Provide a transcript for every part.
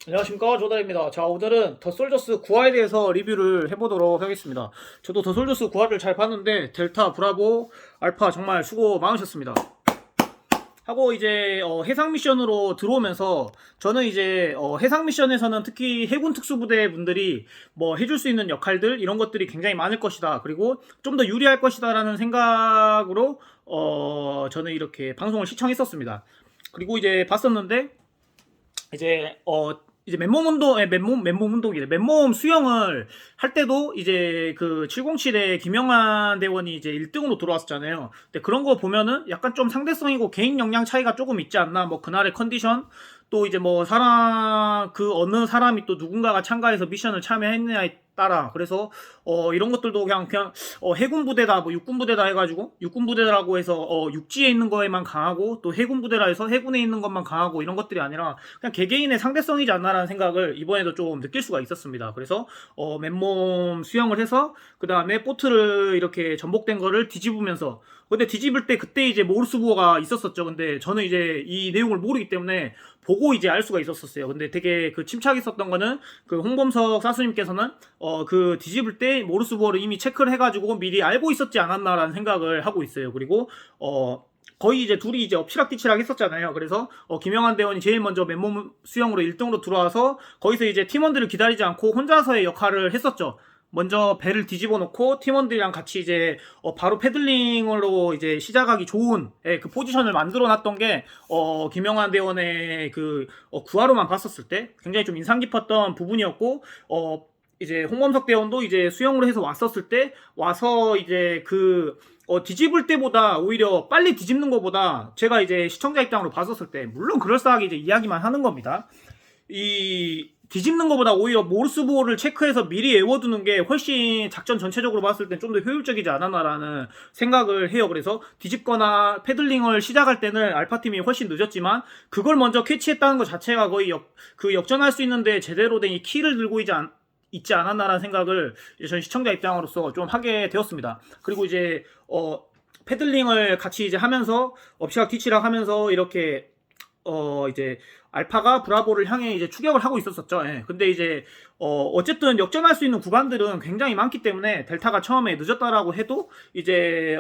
안녕하십니까, 조달입니다. 자, 오늘은 더 솔저스 9화에 대해서 리뷰를 해보도록 하겠습니다. 저도 더 솔저스 9화를 잘 봤는데 델타, 브라보, 알파 정말 수고 많으셨습니다. 하고 이제 해상 미션으로 들어오면서 저는 이제 해상 미션에서는 특히 해군 특수부대 분들이 뭐 해줄 수 있는 역할들 이런 것들이 굉장히 많을 것이다. 그리고 좀 더 유리할 것이다라는 생각으로 저는 이렇게 방송을 시청했었습니다. 그리고 이제 봤었는데 이제 맨몸 운동, 맨몸 운동이래. 맨몸 수영을 할 때도 이제 그 707에 김영환 대원이 이제 1등으로 들어왔었잖아요. 근데 그런 거 보면은 약간 좀 상대성이고 개인 역량 차이가 조금 있지 않나. 뭐 그날의 컨디션, 또 이제 뭐 그 어느 사람이 또 누군가가 참가해서 미션을 참여했느냐에 따라. 그래서 이런 것들도 그냥 해군 부대다 뭐 육군 부대다 해가지고 육군 부대라고 해서 육지에 있는 거에만 강하고 또 해군 부대라 해서 해군에 있는 것만 강하고 이런 것들이 아니라 그냥 개개인의 상대성이지 않나라는 생각을 이번에도 좀 느낄 수가 있었습니다. 그래서 맨몸 수영을 해서 그 다음에 보트를 이렇게 전복된 거를 뒤집으면서, 근데 뒤집을 때 그때 이제 모르스부어가 있었었죠. 근데 저는 이제 이 내용을 모르기 때문에 보고 이제 알 수가 있었어요. 근데 되게 그 침착했었던 거는 그 홍범석 사수님께서는 그 뒤집을 때 모르스부어를 이미 체크를 해가지고 미리 알고 있었지 않았나라는 생각을 하고 있어요. 그리고 거의 이제 둘이 이제 엎치락뒤치락 했었잖아요. 그래서 김영환 대원이 제일 먼저 맨몸 수영으로 1등으로 들어와서 거기서 이제 팀원들을 기다리지 않고 혼자서의 역할을 했었죠. 먼저 배를 뒤집어 놓고 팀원들이랑 같이 이제 바로 패들링으로 이제 시작하기 좋은 그 포지션을 만들어 놨던 게 김영환 대원의 그 구화로만 봤었을 때 굉장히 좀 인상 깊었던 부분이었고, 이제 홍범석 대원도 이제 수영으로 해서 왔었을 때 와서 이제 뒤집을 때보다 오히려 빨리 뒤집는 것보다 제가 이제 시청자 입장으로 봤었을 때, 물론 그럴싸하게 이제 이야기만 하는 겁니다. 이 뒤집는 것보다 오히려 모르스부호를 체크해서 미리 외워두는 게 훨씬 작전 전체적으로 봤을 땐 좀 더 효율적이지 않았나라는 생각을 해요. 그래서 뒤집거나 패들링을 시작할 때는 알파팀이 훨씬 늦었지만 그걸 먼저 캐치했다는 것 자체가 거의 역전할 수 있는데 제대로 된 이 키를 들고 있지 않았나라는 생각을 전 시청자 입장으로서 좀 하게 되었습니다. 그리고 이제 패들링을 같이 이제 하면서 엎치락 뒤치락 하면서 이렇게 이제 알파가 브라보를 향해 이제 추격을 하고 있었었죠. 예. 근데 이제 어쨌든 역전할 수 있는 구간들은 굉장히 많기 때문에 델타가 처음에 늦었다라고 해도 이제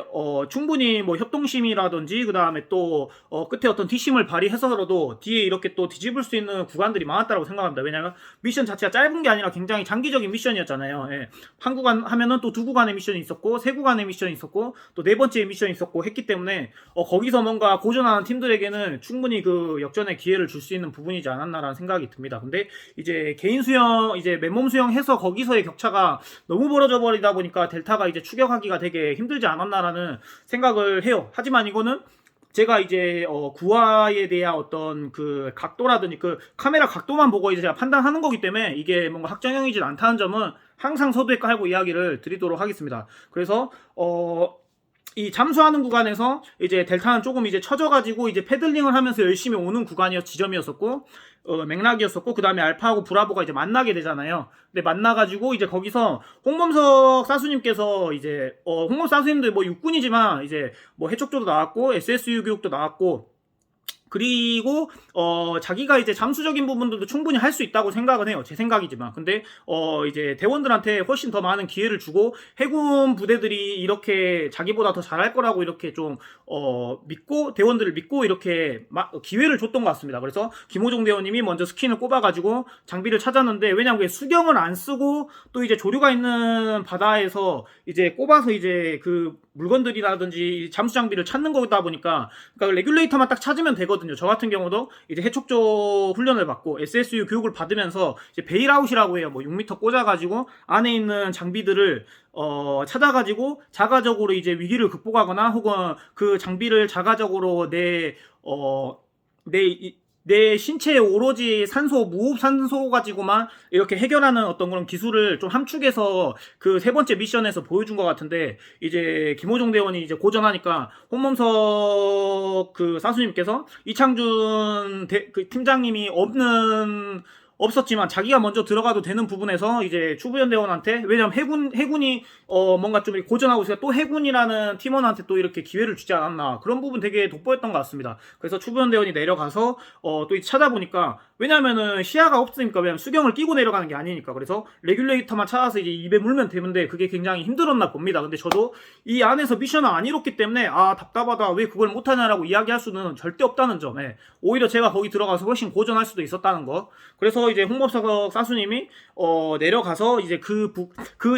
충분히 뭐 협동심이라든지 그 다음에 또 끝에 어떤 뒷심을 발휘해서라도 뒤에 이렇게 또 뒤집을 수 있는 구간들이 많았다고 생각합니다. 왜냐하면 미션 자체가 짧은 게 아니라 굉장히 장기적인 미션이었잖아요. 예. 한 구간 하면은 또 두 구간의 미션이 있었고 세 구간의 미션이 있었고 또 네 번째 미션이 있었고 했기 때문에 거기서 뭔가 고전하는 팀들에게는 충분히 그 역전의 기회를 줄 수 있는 부분이지 않았나라는 생각이 듭니다. 근데 이제 개인 수영 이제 맨몸 수영해서 거기서의 격차가 너무 벌어져 버리다 보니까 델타가 이제 추격하기가 되게 힘들지 않았나라는 생각을 해요. 하지만 이거는 제가 이제 구화에 대한 어떤 그 각도라든지 그 카메라 각도만 보고 이제 제가 판단하는 거기 때문에 이게 뭔가 확정형이지 않다는 점은 항상 서두에 깔고 이야기를 드리도록 하겠습니다. 그래서 이 잠수하는 구간에서 이제 델타는 조금 이제 처져가지고 이제 패들링을 하면서 열심히 오는 지점이었었고, 맥락이었었고, 그 다음에 알파하고 브라보가 이제 만나게 되잖아요. 근데 만나가지고 이제 거기서 홍범석 사수님께서 이제 홍범석 사수님도 뭐 육군이지만 이제 뭐 해척조도 나왔고 SSU 교육도 나왔고, 그리고 자기가 이제 잠수적인 부분들도 충분히 할 수 있다고 생각은 해요. 제 생각이지만. 근데 이제 대원들한테 훨씬 더 많은 기회를 주고 해군 부대들이 이렇게 자기보다 더 잘할 거라고 이렇게 좀 믿고 대원들을 믿고 이렇게 기회를 줬던 것 같습니다. 그래서 김호종 대원님이 먼저 스킨을 꼽아가지고 장비를 찾았는데, 왜냐면 수경을 안 쓰고 또 이제 조류가 있는 바다에서 이제 꼽아서 이제 그 물건들이라든지 잠수 장비를 찾는 거다 보니까, 그러니까 레귤레이터만 딱 찾으면 되거든요. 저 같은 경우도 이제 해촉조 훈련을 받고 SSU 교육을 받으면서 이제 베일아웃이라고 해요. 뭐 6m 꽂아가지고 안에 있는 장비들을 찾아가지고 자가적으로 이제 위기를 극복하거나 혹은 그 장비를 자가적으로 내 신체에 오로지 무호흡 산소 가지고만 이렇게 해결하는 어떤 그런 기술을 좀 함축해서 그 세 번째 미션에서 보여준 것 같은데, 이제 김호종 대원이 이제 고전하니까 홍범석 그 사수님께서 이창준 그 팀장님이 없었지만 자기가 먼저 들어가도 되는 부분에서 이제 추부연 대원한테, 왜냐면 해군이 뭔가 좀 고전하고 있으니까 또 해군이라는 팀원한테 또 이렇게 기회를 주지 않았나, 그런 부분 되게 돋보였던 것 같습니다. 그래서 추부연 대원이 내려가서 또 이제 찾아보니까, 왜냐면은 시야가 없으니까, 왜냐면 수경을 끼고 내려가는 게 아니니까, 그래서 레귤레이터만 찾아서 이제 입에 물면 되는데 그게 굉장히 힘들었나 봅니다. 근데 저도 이 안에서 미션을 안 이뤘기 때문에 답답하다, 왜 그걸 못하냐라고 이야기할 수는 절대 없다는 점, 오히려 제가 거기 들어가서 훨씬 고전할 수도 있었다는 거. 그래서 이제 홍범석 사수님이 내려가서 이제 그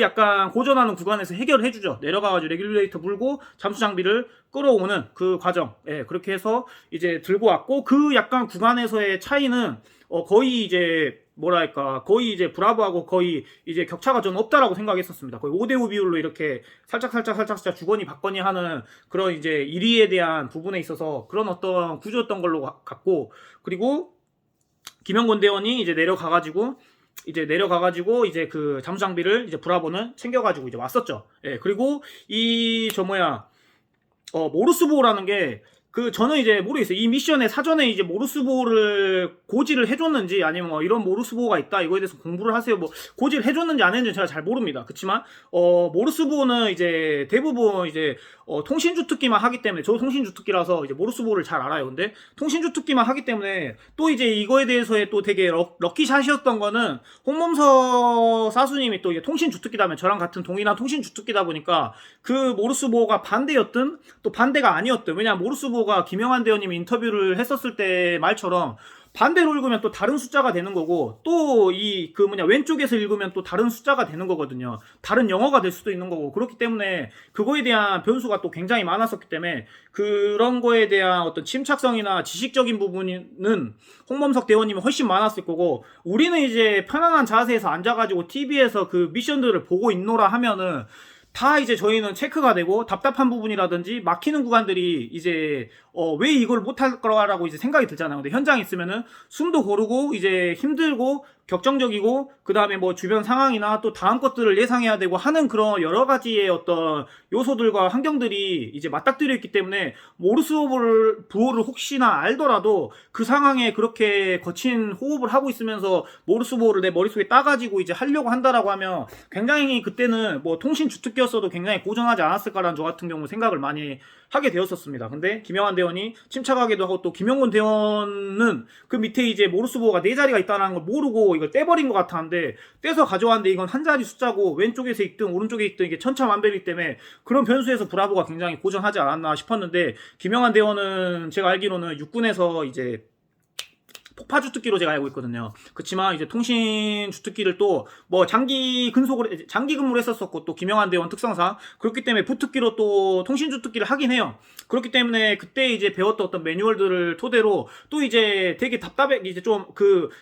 약간 고전하는 구간에서 해결을 해주죠. 내려가가지고 레귤레이터 물고 잠수 장비를 끌어오는 그 과정, 그렇게 해서 이제 들고 왔고, 그 약간 구간에서의 차이는 거의 이제 뭐랄까, 거의 이제 브라보하고 거의 이제 격차가 좀 없다라고 생각했었습니다. 거의 5대5 비율로 이렇게 살짝 주거니 받거니 하는 그런 이제 1위에 대한 부분에 있어서 그런 어떤 구조였던 걸로 같고, 그리고 김영곤 대원이 이제 내려가가지고 이제 그 잠수 장비를 이제 브라보는 챙겨가지고 이제 왔었죠. 그리고 모르스보라는 게, 저는 이제 모르겠어요. 이 미션에 사전에 이제 모르스보를 고지를 해줬는지, 아니면 이런 모르스보가 있다, 이거에 대해서 공부를 하세요, 고지를 해줬는지 안 했는지 제가 잘 모릅니다. 그렇지만 모르스보는 이제 대부분 이제 통신주특기만 하기 때문에, 저도 통신주특기라서 이제 모르스보를 잘 알아요. 근데 통신주특기만 하기 때문에 또 이제 이거에 대해서의 또 되게 럭키샷이었던 거는, 홍범석 사수님이 또 이제 통신주특기다면 저랑 같은 동일한 통신주특기다 보니까 그 모르스보가 반대였든 또 반대가 아니었든, 왜냐면 모르스보가 김영환 대원님이 인터뷰를 했었을 때 말처럼 반대로 읽으면 또 다른 숫자가 되는 거고, 또 왼쪽에서 읽으면 또 다른 숫자가 되는 거거든요. 다른 영어가 될 수도 있는 거고, 그렇기 때문에 그거에 대한 변수가 또 굉장히 많았었기 때문에, 그런 거에 대한 어떤 침착성이나 지식적인 부분은 홍범석 대원님이 훨씬 많았을 거고, 우리는 이제 편안한 자세에서 앉아가지고 TV에서 그 미션들을 보고 있노라 하면은 다 이제 저희는 체크가 되고, 답답한 부분이라든지 막히는 구간들이 이제 왜 이걸 못할 거라고 이제 생각이 들잖아요. 근데 현장에 있으면은 숨도 고르고 이제 힘들고 격정적이고, 그 다음에 주변 상황이나 또 다음 것들을 예상해야 되고 하는 그런 여러 가지의 어떤 요소들과 환경들이 이제 맞닥뜨려 있기 때문에, 모르스보를 혹시나 알더라도 그 상황에 그렇게 거친 호흡을 하고 있으면서 모르스보를 내 머릿속에 따가지고 이제 하려고 한다라고 하면, 굉장히 그때는 통신 주특기였어도 굉장히 고전하지 않았을까라는 저 같은 경우 생각을 많이 하게 되었었습니다. 근데 김영환 대원이 침착하게도 하고, 또 김영곤 대원은 그 밑에 이제 모르스보가 4자리가 있다는 걸 모르고 이걸 떼버린 것 같았는데, 떼서 가져왔는데 이건 한 자리 숫자고, 왼쪽에서 읽든 오른쪽에 읽든 이게 천차만별이기 때문에 그런 변수에서 브라보가 굉장히 고전하지 않았나 싶었는데, 김영환 대원은 제가 알기로는 육군에서 이제 폭파 주특기로 제가 알고 있거든요. 그렇지만 이제 통신 주특기를 또 장기 근무를 했었었고, 또 김영환 대원 특성상 그렇기 때문에 부특기로 또 통신 주특기를 하긴 해요. 그렇기 때문에 그때 이제 배웠던 어떤 매뉴얼들을 토대로 또 이제 되게 이제 좀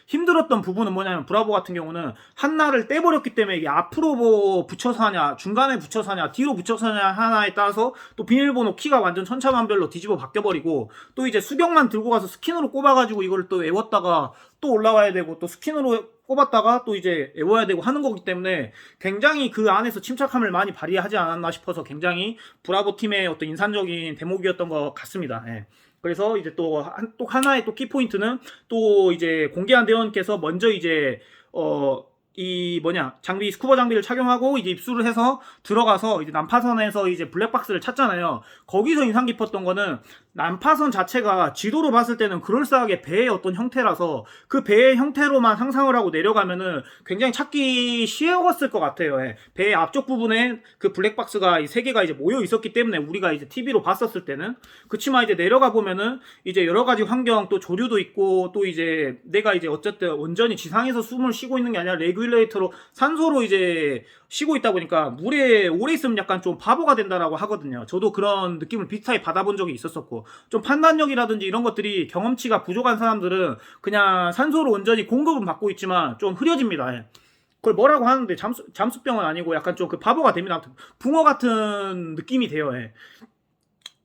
힘들었던 부분은 뭐냐면, 브라보 같은 경우는 한날을 떼버렸기 때문에 이게 앞으로 붙여서 하냐, 중간에 붙여서 하냐, 뒤로 붙여서 하냐 하나에 따라서 또 비밀번호 키가 완전 천차만별로 뒤집어 바뀌어버리고, 또 이제 수경만 들고 가서 스킨으로 꼽아가지고 이걸 또 외웠다가 또 올라와야 되고, 또 스킨으로 꼽았다가 또 이제 외워야 되고 하는 거기 때문에 굉장히 그 안에서 침착함을 많이 발휘하지 않았나 싶어서, 굉장히 브라보 팀의 어떤 인상적인 대목이었던 것 같습니다. 그래서 이제 또 하나의 또 키포인트는, 또 이제 공개한 대원께서 먼저 이제 장비, 스쿠버 장비를 착용하고 이제 입수를 해서 들어가서 이제 난파선에서 이제 블랙박스를 찾잖아요. 거기서 인상 깊었던 거는, 난파선 자체가 지도로 봤을 때는 그럴싸하게 배의 어떤 형태라서, 그 배의 형태로만 상상을 하고 내려가면은 굉장히 찾기 쉬웠을 것 같아요. 배의 앞쪽 부분에 그 블랙박스가 이 3개가 이제 모여 있었기 때문에, 우리가 이제 TV로 봤었을 때는. 그치만 이제 내려가 보면은 이제 여러 가지 환경, 또 조류도 있고, 또 이제 내가 이제 어쨌든 온전히 지상에서 숨을 쉬고 있는 게 아니라 레귤레이터로 산소로 이제 쉬고 있다 보니까, 물에 오래 있으면 약간 좀 바보가 된다라고 하거든요. 저도 그런 느낌을 비슷하게 받아본 적이 있었었고, 좀 판단력이라든지 이런 것들이 경험치가 부족한 사람들은 그냥 산소로 온전히 공급은 받고 있지만 좀 흐려집니다. 그걸 뭐라고 하는데, 잠수병은 아니고 약간 좀 바보가 됩니다. 붕어 같은 느낌이 돼요.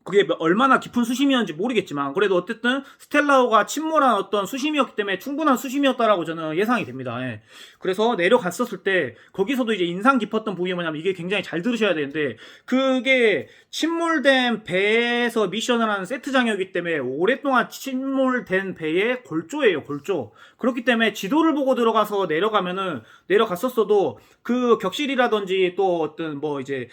그게 얼마나 깊은 수심이었는지 모르겠지만 그래도 어쨌든 스텔라오가 침몰한 어떤 수심이었기 때문에 충분한 수심이었다라고 저는 예상이 됩니다. 예. 그래서 내려갔었을 때 거기서도 이제 인상 깊었던 부분이 뭐냐면 이게 굉장히 잘 들으셔야 되는데 그게 침몰된 배에서 미션을 하는 세트장이었기 때문에 오랫동안 침몰된 배의 골조예요. 골조. 그렇기 때문에 지도를 보고 들어가서 내려갔었어도 그 격실이라든지 또 어떤 뭐 이제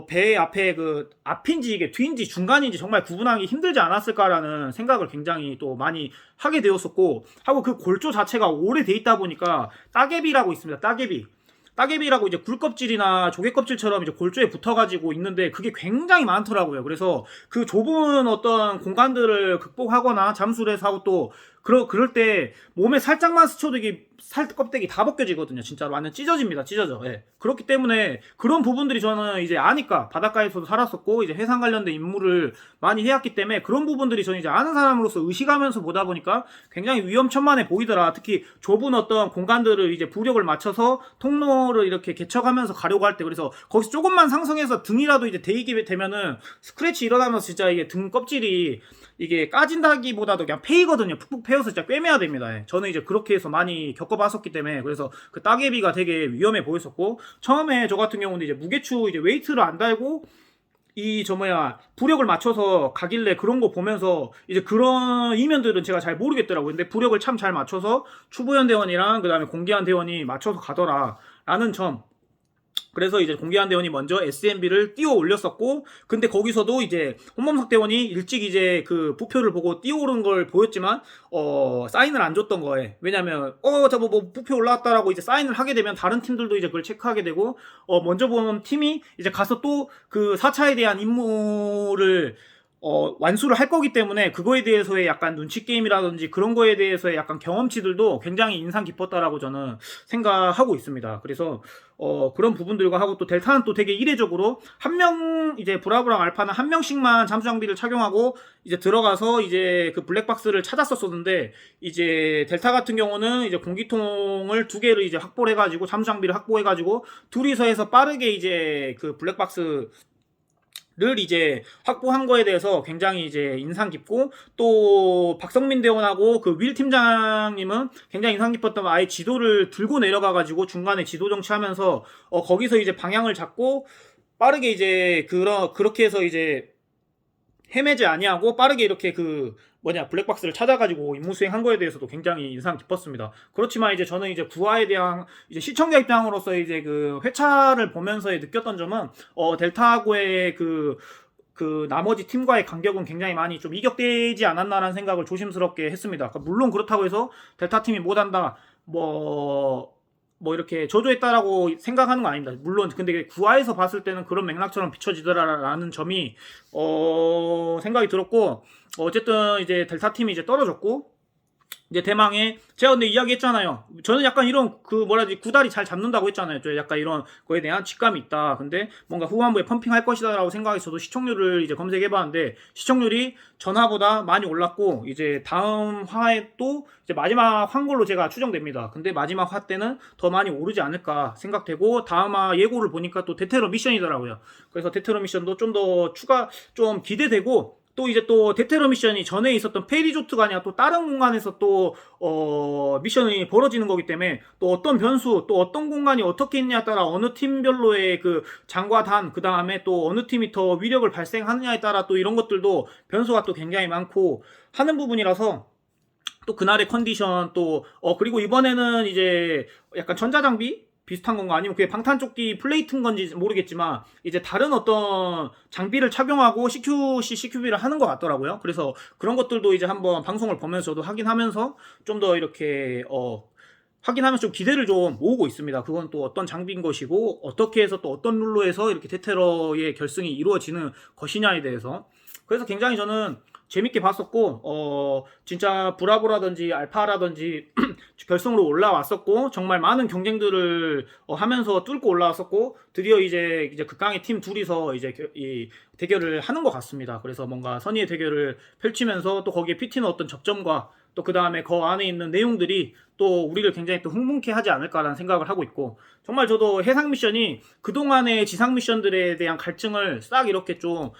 배 앞에 그 앞인지 이게 뒤인지 중간인지 정말 구분하기 힘들지 않았을까라는 생각을 굉장히 또 많이 하게 되었었고 하고 그 골조 자체가 오래돼 있다 보니까 따개비라고 있습니다. 따개비라고 이제 굴껍질이나 조개껍질처럼 이제 골조에 붙어가지고 있는데 그게 굉장히 많더라고요. 그래서 그 좁은 어떤 공간들을 극복하거나 잠수를 해서 하고 또 그럴 때 몸에 살짝만 스쳐도 이게 살 껍데기 다 벗겨지거든요. 진짜로 완전 찢어집니다. 찢어져. 예. 그렇기 때문에 그런 부분들이 저는 이제 아니까 바닷가에서도 살았었고 이제 해상 관련된 임무를 많이 해왔기 때문에 그런 부분들이 저는 이제 아는 사람으로서 의식하면서 보다 보니까 굉장히 위험천만해 보이더라. 특히 좁은 어떤 공간들을 이제 부력을 맞춰서 통로를 이렇게 개척하면서 가려고 할 때 그래서 거기서 조금만 상승해서 등이라도 이제 데이게 되면은 스크래치 일어나면서 진짜 이게 등 껍질이 이게 까진다기보다도 그냥 패이거든요. 푹푹 패여서 진짜 꿰매야 됩니다. 예. 저는 이제 그렇게 해서 많이 겪어봤었기 때문에 그래서 그 따개비가 되게 위험해 보였었고 처음에 저 같은 경우는 이제 무게추 이제 웨이트를 안 달고 부력을 맞춰서 가길래 그런 거 보면서 이제 그런 이면들은 제가 잘 모르겠더라고요. 근데 부력을 참 잘 맞춰서 추보현 대원이랑 그 다음에 공기한 대원이 맞춰서 가더라 라는 점. 그래서 이제 공기한 대원이 먼저 SMB를 띄워 올렸었고 근데 거기서도 이제 홍범석 대원이 일찍 이제 그 부표를 보고 띄워오른 걸 보였지만 사인을 안 줬던 거예요. 왜냐면 뭐 부표 올라왔다라고 이제 사인을 하게 되면 다른 팀들도 이제 그걸 체크하게 되고 먼저 본 팀이 이제 가서 또 그 4차에 대한 임무를 완수를 할 거기 때문에 그거에 대해서의 약간 눈치 게임이라든지 그런 거에 대해서의 약간 경험치들도 굉장히 인상 깊었다라고 저는 생각하고 있습니다. 그래서 그런 부분들과 하고 또 델타는 또 되게 이례적으로 한 명 이제 브라보랑 알파는 한 명씩만 잠수 장비를 착용하고 이제 들어가서 이제 그 블랙박스를 찾았었었는데 이제 델타 같은 경우는 이제 공기통을 2개를 이제 확보를 해가지고 잠수 장비를 확보해가지고 둘이서 해서 빠르게 이제 그 블랙박스 를 이제 확보한 거에 대해서 굉장히 이제 인상 깊고 또 박성민 대원하고 그 윌 팀장님은 굉장히 인상 깊었던 거 아예 지도를 들고 내려가가지고 중간에 지도 정치하면서 거기서 이제 방향을 잡고 빠르게 이제 그렇게 해서 이제 헤매지 아니하고 빠르게 이렇게 블랙박스를 찾아가지고 임무 수행한 거에 대해서도 굉장히 인상 깊었습니다. 그렇지만 이제 저는 이제 구화에 대한 이제 시청자 입장으로서 이제 그 회차를 보면서 느꼈던 점은 델타하고의 그 나머지 팀과의 간격은 굉장히 많이 좀 이격되지 않았나라는 생각을 조심스럽게 했습니다. 그러니까 물론 그렇다고 해서 델타 팀이 못한다 뭐 이렇게 저조했다라고 생각하는 건 아닙니다. 물론 근데 구화에서 봤을 때는 그런 맥락처럼 비춰지더라라는 점이 생각이 들었고 어쨌든 이제 델타 팀이 이제 떨어졌고 이제 대망의 제가 근데 이야기했잖아요. 저는 약간 이런 구다리 잘 잡는다고 했잖아요. 저 약간 이런 거에 대한 직감이 있다. 근데 뭔가 후반부에 펌핑할 것이다라고 생각해서도 시청률을 이제 검색해봤는데 시청률이 전화보다 많이 올랐고 이제 다음 화에 또 이제 마지막 한 걸로 제가 추정됩니다. 근데 마지막 화 때는 더 많이 오르지 않을까 생각되고 다음 화 예고를 보니까 또 데테러 미션이더라고요. 그래서 데테러 미션도 좀 더 좀 기대되고. 또 이제 또 데테러 미션이 전에 있었던 페리조트가 아니라 또 다른 공간에서 또 미션이 벌어지는 거기 때문에 또 어떤 변수 또 어떤 공간이 어떻게 있냐에 따라 어느 팀별로의 그 장과 단 그 다음에 또 어느 팀이 더 위력을 발생하느냐에 따라 또 이런 것들도 변수가 또 굉장히 많고 하는 부분이라서 또 그날의 컨디션 또 그리고 이번에는 이제 약간 전자장비 비슷한 건가 아니면 그게 방탄조끼 플레이트인 건지 모르겠지만 이제 다른 어떤 장비를 착용하고 CQC, CQB를 하는 것 같더라고요. 그래서 그런 것들도 이제 한번 방송을 보면서 저도 확인하면서 좀 더 이렇게 확인하면서 좀 기대를 좀 모으고 있습니다. 그건 또 어떤 장비인 것이고 어떻게 해서 또 어떤 룰로 해서 이렇게 테테러의 결승이 이루어지는 것이냐에 대해서 그래서 굉장히 저는 재밌게 봤었고 진짜 브라보라든지 알파라든지 결승으로 올라왔었고 정말 많은 경쟁들을 하면서 뚫고 올라왔었고 드디어 이제 극강의 팀 둘이서 이제 이 대결을 하는 것 같습니다. 그래서 뭔가 선의의 대결을 펼치면서 또 거기에 PT는 어떤 접점과 또 그 다음에 그 안에 있는 내용들이 또 우리를 굉장히 또 흥분케 하지 않을까라는 생각을 하고 있고, 정말 저도 해상 미션이 그동안의 지상 미션들에 대한 갈증을 싹 이렇게 좀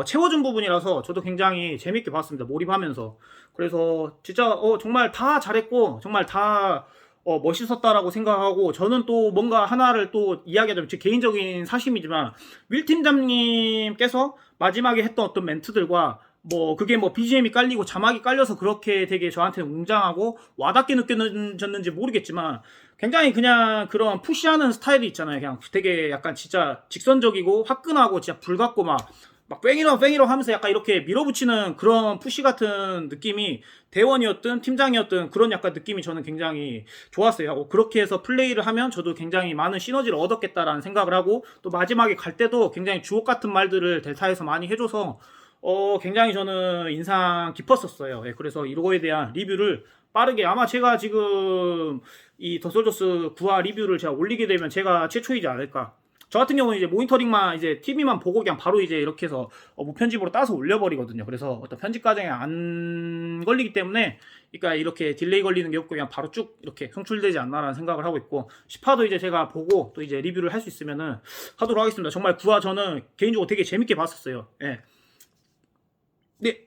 채워준 부분이라서 저도 굉장히 재밌게 봤습니다. 몰입하면서. 그래서 진짜 정말 다 잘했고 정말 다 멋있었다라고 생각하고, 저는 또 뭔가 하나를 또 이야기하자면 제 개인적인 사심이지만, 윌 팀장님께서 마지막에 했던 어떤 멘트들과 뭐 그게 뭐 BGM이 깔리고 자막이 깔려서 그렇게 되게 저한테는 웅장하고 와닿게 느껴졌는지 모르겠지만, 굉장히 그냥 그런 푸시하는 스타일이 있잖아요. 그냥 되게 약간 진짜 직선적이고 화끈하고 진짜 불같고 막 뺑이러 하면서 약간 이렇게 밀어붙이는 그런 푸시 같은 느낌이, 대원이었든 팀장이었든 그런 약간 느낌이 저는 굉장히 좋았어요. 하고 그렇게 해서 플레이를 하면 저도 굉장히 많은 시너지를 얻었겠다라는 생각을 하고, 또 마지막에 갈 때도 굉장히 주옥 같은 말들을 델타에서 많이 해줘서 굉장히 저는 인상 깊었었어요. 예, 그래서 이거에 대한 리뷰를 빠르게, 아마 제가 지금 이 더솔저스 9화 리뷰를 제가 올리게 되면 제가 최초이지 않을까. 저 같은 경우는 이제 모니터링만 이제 TV만 보고 그냥 바로 이제 이렇게 해서 무편집으로 따서 올려버리거든요. 그래서 어떤 편집 과정에 안 걸리기 때문에, 그러니까 이렇게 딜레이 걸리는 게 없고 그냥 바로 쭉 이렇게 송출되지 않나라는 생각을 하고 있고, 10화도 이제 제가 보고 또 이제 리뷰를 할 수 있으면은 하도록 하겠습니다. 정말 9화 저는 개인적으로 되게 재밌게 봤었어요. 예. 네.